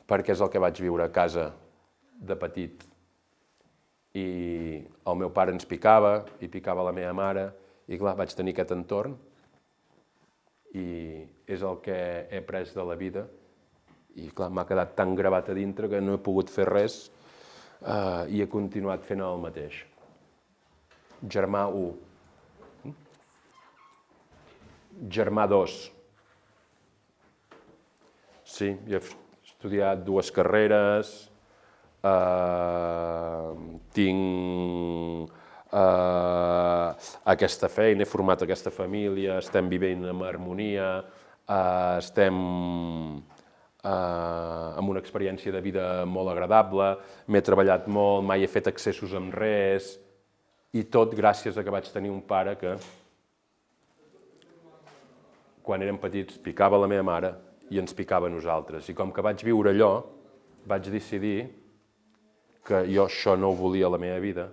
perquè és el que vaig viure a casa de petit. I el meu pare ens picava, i picava la meva mare, i clar, vaig tenir aquest entorn, i és el que he après de la vida, i clar, m'ha quedat tan gravat a dintre que no he pogut fer res i he continuat fent el mateix. Germà 1. Germà 2. Sí, jo he estudiat 2 carreres, tinc aquesta feina, he format aquesta família, estem vivint amb harmonia, estem amb una experiència de vida molt agradable, m'he treballat molt, mai he fet excessos amb res, i tot gràcies a que vaig tenir un pare que, quan érem petits, picava la meva mare i ens picava a nosaltres. I com que vaig viure allò, vaig decidir que jo això no ho volia a la meva vida,